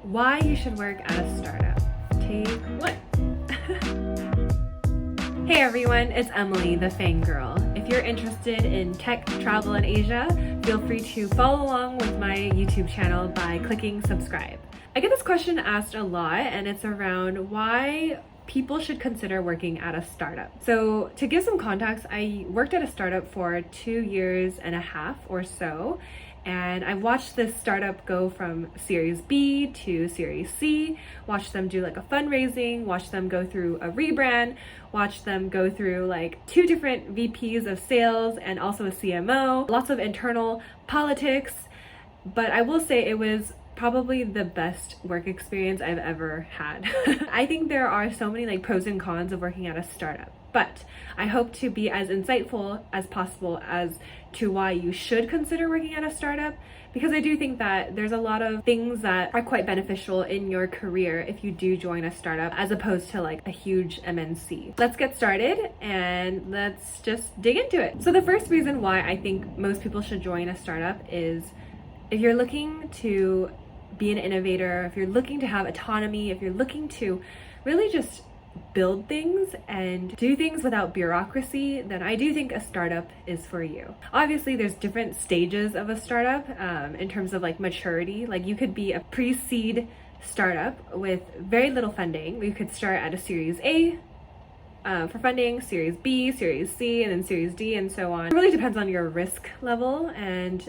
Why you should work at a startup. Take one. Hey everyone, it's Emily, the Fang girl. If you're interested in tech, travel, and Asia, feel free to follow along with my YouTube channel by clicking subscribe. I get this question asked a lot, and it's around why people should consider working at a startup. So to give some context, I worked at a startup for 2.5 years or so, and I've watched this startup go from Series B to Series C, watched them do like a fundraising, watched them go through a rebrand, watched them go through like 2 different VPs of sales and also a CMO, lots of internal politics. But I will say it was probably the best work experience I've ever had. I think there are so many like pros and cons of working at a startup, but I hope to be as insightful as possible as to why you should consider working at a startup, because I do think that there's a lot of things that are quite beneficial in your career if you do join a startup as opposed to like a huge MNC. Let's get started and let's just dig into it. So the first reason why I think most people should join a startup is if you're looking to be an innovator, if you're looking to have autonomy, if you're looking to really just build things and do things without bureaucracy, then I do think a startup is for you. Obviously, there's different stages of a startup in terms of like maturity. Like you could be a pre-seed startup with very little funding. You could start at a Series A for funding, Series B, Series C, and then Series D, and so on. It really depends on your risk level, and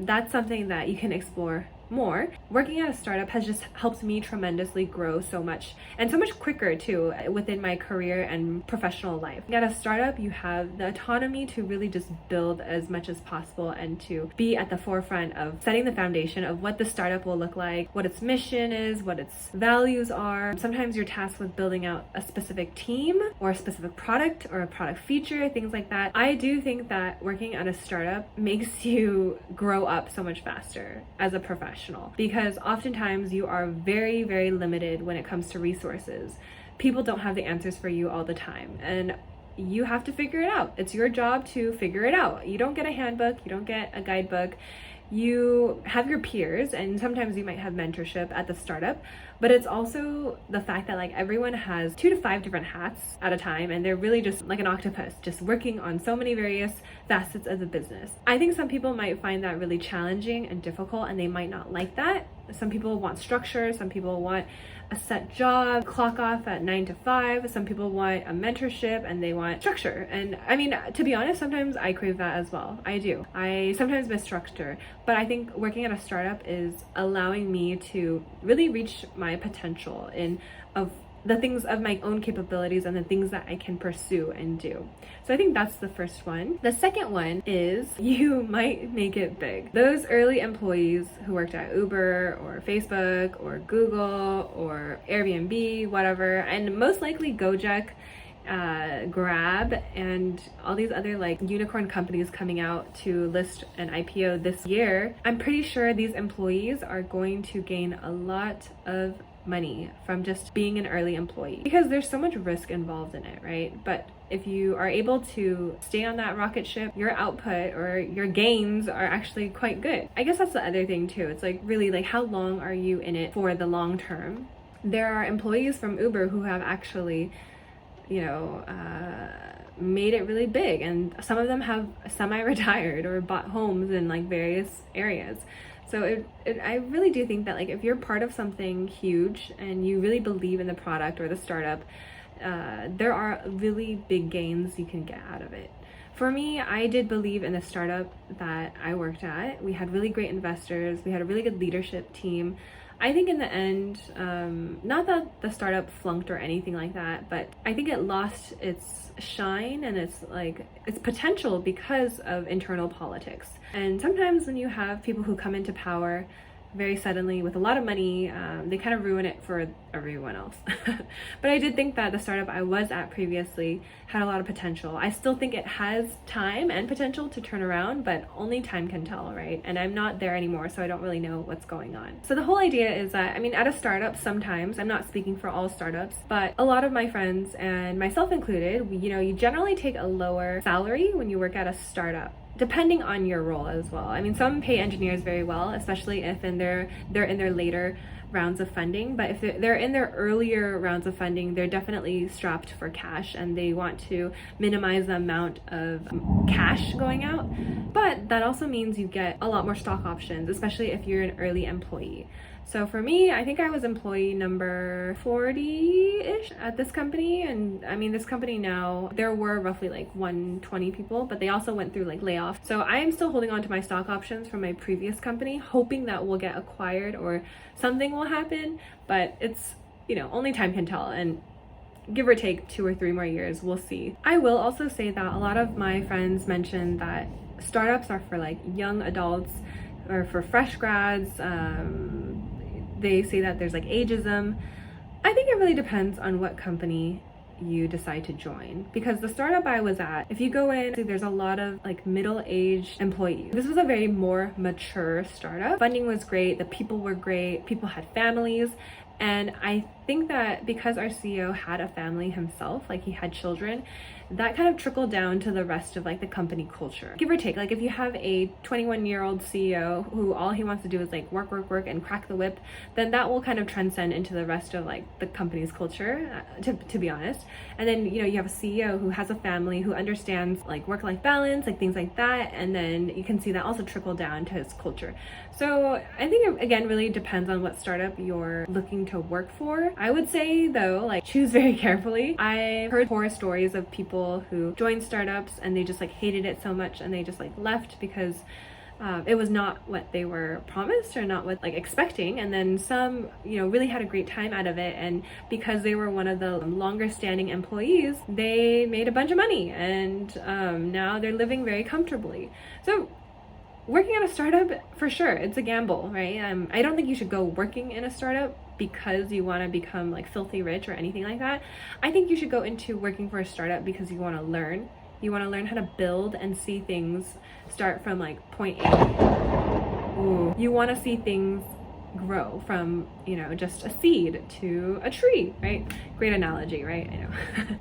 that's something that you can explore more. Working at a startup has just helped me tremendously grow so much, and so much quicker too within my career and professional life. At a startup, you have the autonomy to really just build as much as possible and to be at the forefront of setting the foundation of what the startup will look like, what its mission is, what its values are. Sometimes you're tasked with building out a specific team or a specific product or a product feature, things like that. I do think that working at a startup makes you grow up so much faster as a professional, because oftentimes you are very, very limited when it comes to resources. People don't have the answers for you all the time, and you have to figure it out. It's your job to figure it out. You don't get a handbook, you don't get a guidebook. You have your peers, and sometimes you might have mentorship at the startup, but it's also the fact that like everyone has 2 to 5 different hats at a time, and they're really just like an octopus, just working on so many various facets of the business. I think some people might find that really challenging and difficult, and they might not like that. Some people want structure, some people want a set job, clock off at 9 to 5. Some people want a mentorship and they want structure. And I mean, to be honest, sometimes I crave that as well. I do. I sometimes miss structure, but I think working at a startup is allowing me to really reach my potential of the things of my own capabilities and the things that I can pursue and do. So I think that's the first one. The second one is you might make it big. Those early employees who worked at Uber or Facebook or Google or Airbnb, whatever, and most likely Gojek, Grab, and all these other like unicorn companies coming out to list an IPO this year, I'm pretty sure these employees are going to gain a lot of money from just being an early employee, because there's so much risk involved in it, right? But if you are able to stay on that rocket ship, your output or your gains are actually quite good. I guess that's the other thing too. It's like really like how long are you in it for the long term? There are employees from Uber who have actually, made it really big, and some of them have semi-retired or bought homes in like various areas. So I really do think that like if you're part of something huge and you really believe in the product or the startup, there are really big gains you can get out of it. For me, I did believe in the startup that I worked at. We had really great investors. We had a really good leadership team. I think in the end, not that the startup flunked or anything like that, but I think it lost its shine and its potential because of internal politics. And sometimes when you have people who come into power very suddenly with a lot of money, they kind of ruin it for everyone else. But I did think that the startup I was at previously had a lot of potential. I still think it has time and potential to turn around, but only time can tell, right? And I'm not there anymore, so I don't really know what's going on. So the whole idea is that, I mean, at a startup, sometimes, I'm not speaking for all startups, but a lot of my friends and myself included, you generally take a lower salary when you work at a startup, depending on your role as well. I mean, some pay engineers very well, especially if they're in their later rounds of funding, but if they're in their earlier rounds of funding, they're definitely strapped for cash and they want to minimize the amount of cash going out. But that also means you get a lot more stock options, especially if you're an early employee. So for me, I think I was employee number 40-ish at this company. And I mean, this company now, there were roughly like 120 people, but they also went through like layoffs. So I am still holding on to my stock options from my previous company, hoping that we'll get acquired or something will happen. But it's, you know, only time can tell. And give or take 2 or 3 more years, we'll see. I will also say that a lot of my friends mentioned that startups are for like young adults or for fresh grads. They say that there's like ageism. I think it really depends on what company you decide to join, because the startup I was at, if you go in, there's a lot of like middle-aged employees. This was a very more mature startup. Funding was great, the people were great, people had families. And I think that because our CEO had a family himself, like he had children, that kind of trickled down to the rest of like the company culture. Give or take, like if you have a 21-year-old CEO who all he wants to do is like work and crack the whip, then that will kind of transcend into the rest of like the company's culture, to be honest. And then, you know, you have a CEO who has a family, who understands like work-life balance, like things like that. And then you can see that also trickle down to his culture. So I think it, again, really depends on what startup you're looking to work for. I would say though, like choose very carefully. I've heard horror stories of people who joined startups and they just like hated it so much and they just like left because it was not what they were promised or not what like expecting. And then some, you know, really had a great time out of it, and because they were one of the longer standing employees, they made a bunch of money and now they're living very comfortably. So working at a startup, for sure, it's a gamble, right? I don't think you should go working in a startup because you want to become like filthy rich or anything like that. I think you should go into working for a startup because you want to learn. You want to learn how to build and see things start from like point A. Ooh. You want to see things grow from, you know, just a seed to a tree, right? Great analogy, right? I know.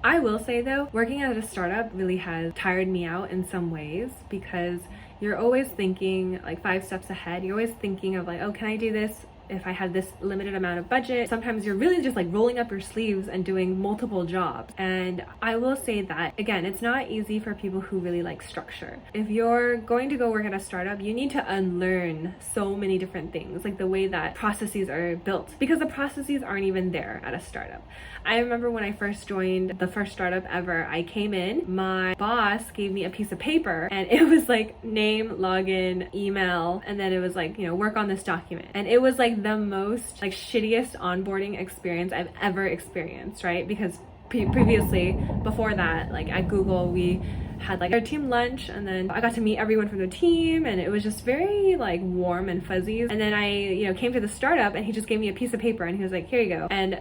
I will say though, working at a startup really has tired me out in some ways, because you're always thinking like 5 steps ahead. You're always thinking of like, oh, can I do this if I have this limited amount of budget? Sometimes you're really just like rolling up your sleeves and doing multiple jobs. And I will say that, again, it's not easy for people who really like structure. If you're going to go work at a startup, you need to unlearn so many different things, like the way that processes are built, because the processes aren't even there at a startup. I remember when I first joined the first startup ever, I came in, my boss gave me a piece of paper and it was like name, login, email, and then it was like, you know, work on this document. And it was like the most like shittiest onboarding experience I've ever experienced, right? Because previously, before that, like at Google, we had like our team lunch, and then I got to meet everyone from the team, and it was just very like warm and fuzzy. And then I, you know, came to the startup and he just gave me a piece of paper and he was like, here you go. And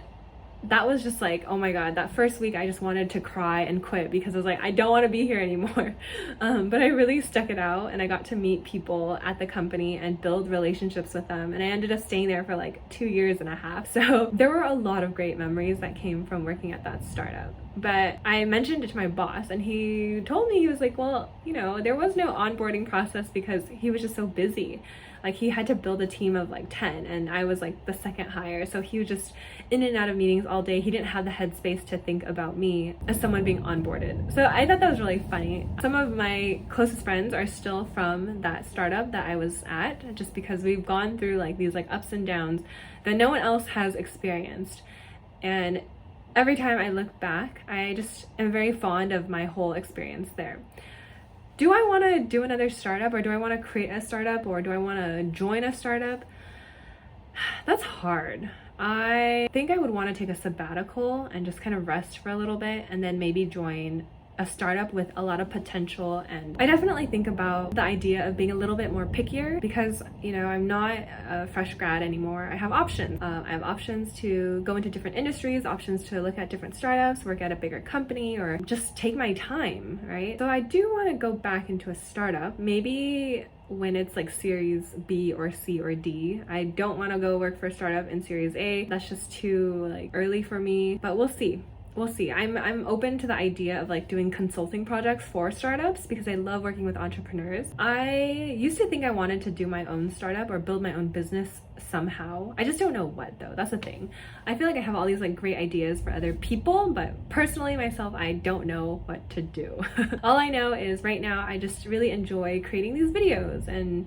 that was just like, oh my God, that first week I just wanted to cry and quit, because I was like, I don't want to be here anymore. But I really stuck it out, and I got to meet people at the company and build relationships with them. And I ended up staying there for like 2.5 years. So there were a lot of great memories that came from working at that startup. But I mentioned it to my boss and he told me, he was like, well, you know, there was no onboarding process because he was just so busy. Like he had to build a team of like 10 and I was like the second hire. So he was just in and out of meetings all day. He didn't have the headspace to think about me as someone being onboarded. So I thought that was really funny. Some of my closest friends are still from that startup that I was at, just because we've gone through like these like ups and downs that no one else has experienced. And every time I look back, I just am very fond of my whole experience there. Do I want to do another startup, or do I want to create a startup, or do I want to join a startup? That's hard. I think I would want to take a sabbatical and just kind of rest for a little bit, and then maybe join a startup with a lot of potential. And I definitely think about the idea of being a little bit more pickier, because, you know, I'm not a fresh grad anymore. I have options. I have options to go into different industries, options to look at different startups, work at a bigger company, or just take my time, right? So I do want to go back into a startup, maybe when it's like series B or C or D. I don't want to go work for a startup in series A. That's just too like early for me, but we'll see. we'll see. I'm open to the idea of like doing consulting projects for startups because I love working with entrepreneurs. I used to think I wanted to do my own startup or build my own business somehow. I just don't know what though. That's the thing. I feel like I have all these like great ideas for other people, but personally myself, I don't know what to do. All I know is right now I just really enjoy creating these videos and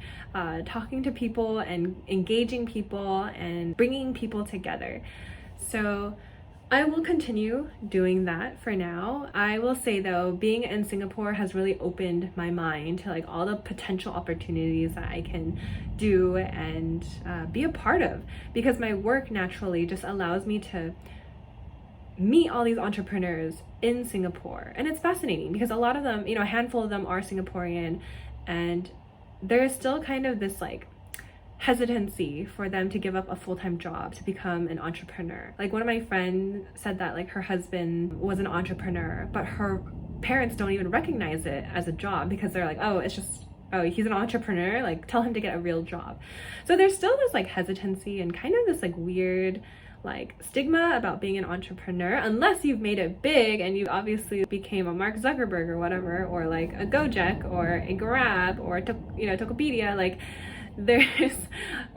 talking to people and engaging people and bringing people together. So I will continue doing that for now. I will say though, being in Singapore has really opened my mind to like all the potential opportunities that I can do and be a part of, because my work naturally just allows me to meet all these entrepreneurs in Singapore. And it's fascinating because a lot of them, a handful of them are Singaporean, and there's still kind of this like hesitancy for them to give up a full-time job to become an entrepreneur. Like one of my friends said that like her husband was an entrepreneur, but her parents don't even recognize it as a job because they're like, oh, it's just, oh, he's an entrepreneur, like tell him to get a real job. So there's still this like hesitancy and kind of this like weird like stigma about being an entrepreneur, unless you've made it big and you obviously became a Mark Zuckerberg or whatever, or like a Gojek or a Grab or a Tokopedia. Like there's,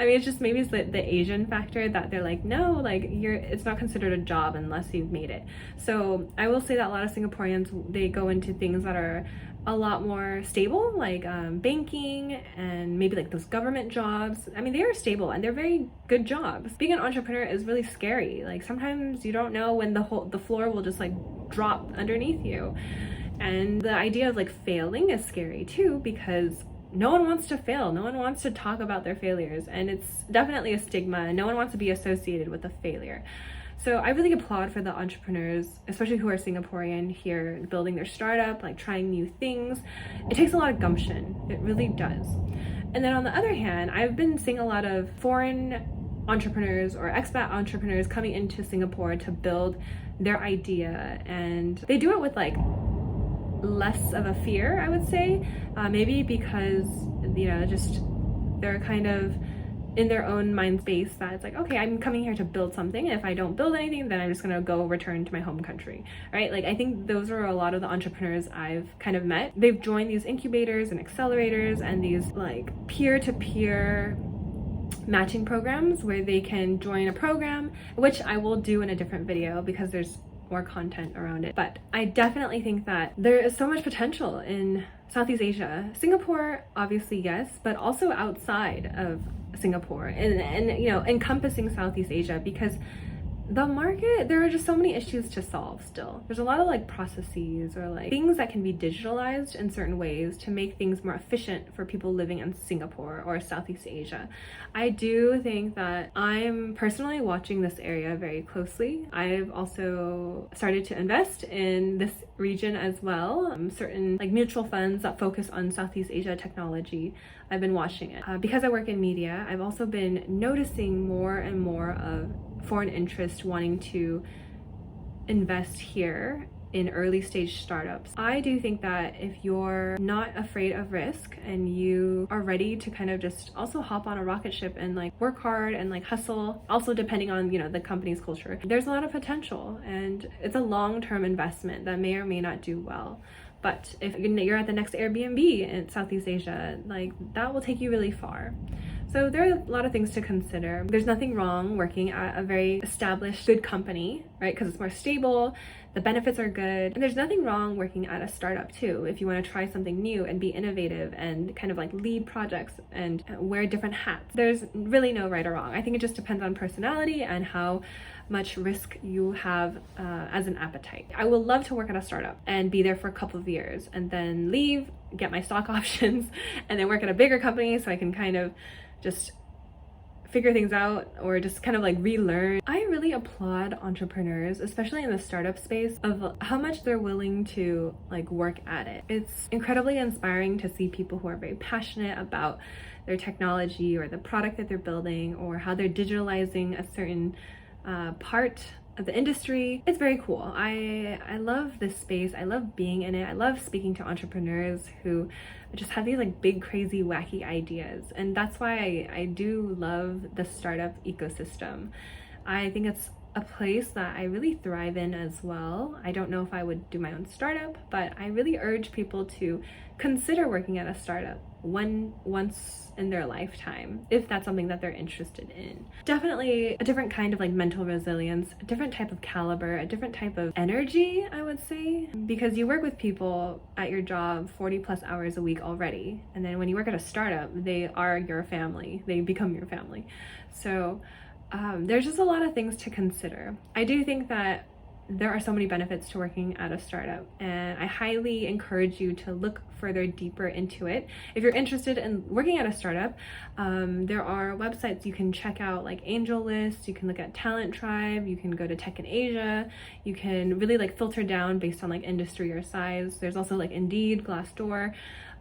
I mean, it's just maybe it's the Asian factor that they're like, no, like it's not considered a job unless you've made it. So I will say that a lot of Singaporeans, they go into things that are a lot more stable, like banking and maybe like those government jobs. I mean, they are stable and they're very good jobs. Being an entrepreneur is really scary. Like sometimes you don't know when the floor will just like drop underneath you. And the idea of like failing is scary too, because no one wants to fail. No one wants to talk about their failures, and it's definitely a stigma. No one wants to be associated with a failure. So I really applaud for the entrepreneurs, especially who are Singaporean here, building their startup, like trying new things. It takes a lot of gumption. It really does. And then on the other hand, I've been seeing a lot of foreign entrepreneurs or expat entrepreneurs coming into Singapore to build their idea, and they do it with like less of a fear, I would say, maybe because just they're kind of in their own mind space that it's like, okay, I'm coming here to build something, and if I don't build anything, then I'm just gonna go return to my home country, right? Like I think those are a lot of the entrepreneurs I've kind of met. They've joined these incubators and accelerators and these like peer-to-peer matching programs where they can join a program, which I will do in a different video because there's more content around it. But I definitely think that there is so much potential in Southeast Asia. Singapore, obviously, yes, but also outside of Singapore and encompassing Southeast Asia, because the market, there are just so many issues to solve still. There's a lot of like processes or like things that can be digitalized in certain ways to make things more efficient for people living in Singapore or Southeast Asia. I do think that I'm personally watching this area very closely. I've also started to invest in this region as well. Certain like mutual funds that focus on Southeast Asia technology, I've been watching it. Because I work in media, I've also been noticing more and more of foreign interest wanting to invest here in early stage startups. I do think that if you're not afraid of risk and you are ready to kind of just also hop on a rocket ship and like work hard and like hustle, also depending on the company's culture, there's a lot of potential, and it's a long-term investment that may or may not do well. But if you're at the next Airbnb in Southeast Asia, like that will take you really far. So there are a lot of things to consider. There's nothing wrong working at a very established, good company, right? Because it's more stable, the benefits are good. And there's nothing wrong working at a startup too, if you want to try something new and be innovative and kind of like lead projects and wear different hats. There's really no right or wrong. I think it just depends on personality and how much risk you have as an appetite. I would love to work at a startup and be there for a couple of years and then leave, get my stock options, and then work at a bigger company so I can kind of just figure things out or just kind of like relearn. I really applaud entrepreneurs, especially in the startup space, of how much they're willing to like work at it. It's incredibly inspiring to see people who are very passionate about their technology or the product that they're building or how they're digitalizing a certain part of the industry. It's very cool. I love this space. I love being in it. I love speaking to entrepreneurs who just have these like big, crazy, wacky ideas. And that's why I do love the startup ecosystem. I think it's a place that I really thrive in as well. I don't know if I would do my own startup, but I really urge people to consider working at a startup once in their lifetime, if that's something that they're interested in. Definitely a different kind of like mental resilience, a different type of caliber, a different type of energy, I would say, because you work with people at your job 40 plus hours a week already. And then when you work at a startup, they are your family, they become your family. So there's just a lot of things to consider. I do think that there are so many benefits to working at a startup, and I highly encourage you to look further deeper into it. If you're interested in working at a startup, there are websites you can check out, like Angel List, you can look at Talent Tribe, you can go to Tech in Asia, you can really like filter down based on like industry or size. There's also like Indeed, Glassdoor.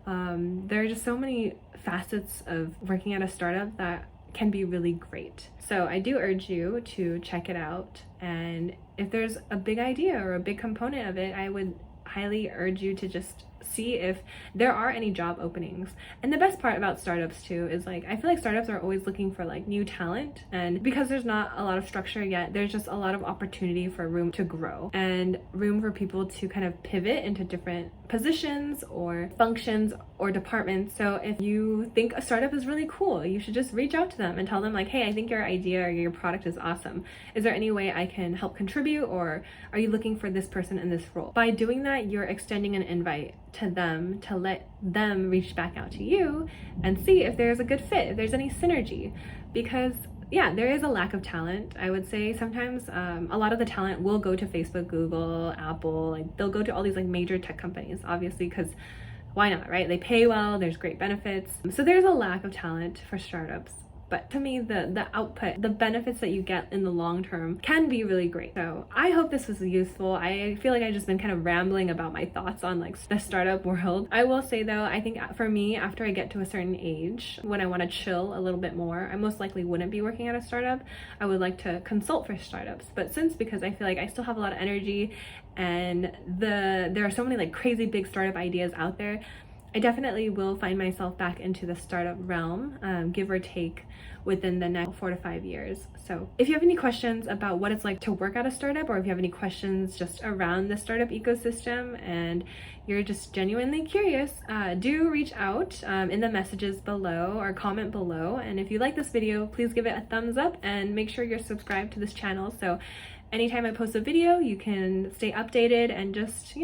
There are just so many facets of working at a startup that can be really great. So I do urge you to check it out, and if there's a big idea or a big component of it, I would highly urge you to just see if there are any job openings. And the best part about startups too is like, I feel like startups are always looking for like new talent, and because there's not a lot of structure yet, there's just a lot of opportunity for room to grow and room for people to kind of pivot into different positions or functions or departments. So if you think a startup is really cool, you should just reach out to them and tell them like, hey, I think your idea or your product is awesome. Is there any way I can help contribute, or are you looking for this person in this role? By doing that, you're extending an invite to them to let them reach back out to you and see if there's a good fit, if there's any synergy. Because yeah, there is a lack of talent. I would say sometimes a lot of the talent will go to Facebook, Google, Apple, like they'll go to all these like major tech companies, obviously, because why not, right? They pay well, there's great benefits. So there's a lack of talent for startups. But to me, the output, the benefits that you get in the long term can be really great. So I hope this was useful. I feel like I've just been kind of rambling about my thoughts on like the startup world. I will say though, I think for me, after I get to a certain age, when I want to chill a little bit more, I most likely wouldn't be working at a startup. I would like to consult for startups. But because I feel like I still have a lot of energy and there are so many like crazy big startup ideas out there, I definitely will find myself back into the startup realm, give or take, within the next 4 to 5 years. So if you have any questions about what it's like to work at a startup, or if you have any questions just around the startup ecosystem and you're just genuinely curious, do reach out in the messages below or comment below. And if you like this video, please give it a thumbs up and make sure you're subscribed to this channel. So anytime I post a video, you can stay updated and just,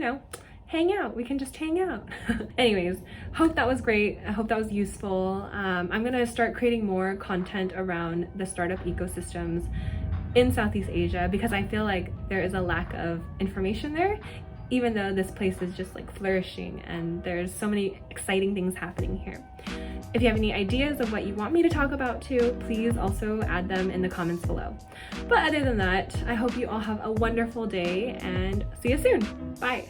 hang out. We can just hang out. Anyways, hope that was great. I hope that was useful. I'm gonna start creating more content around the startup ecosystems in Southeast Asia, because I feel like there is a lack of information there, even though this place is just like flourishing and there's so many exciting things happening here. If you have any ideas of what you want me to talk about too, please also add them in the comments below. But other than that, I hope you all have a wonderful day and see you soon. Bye.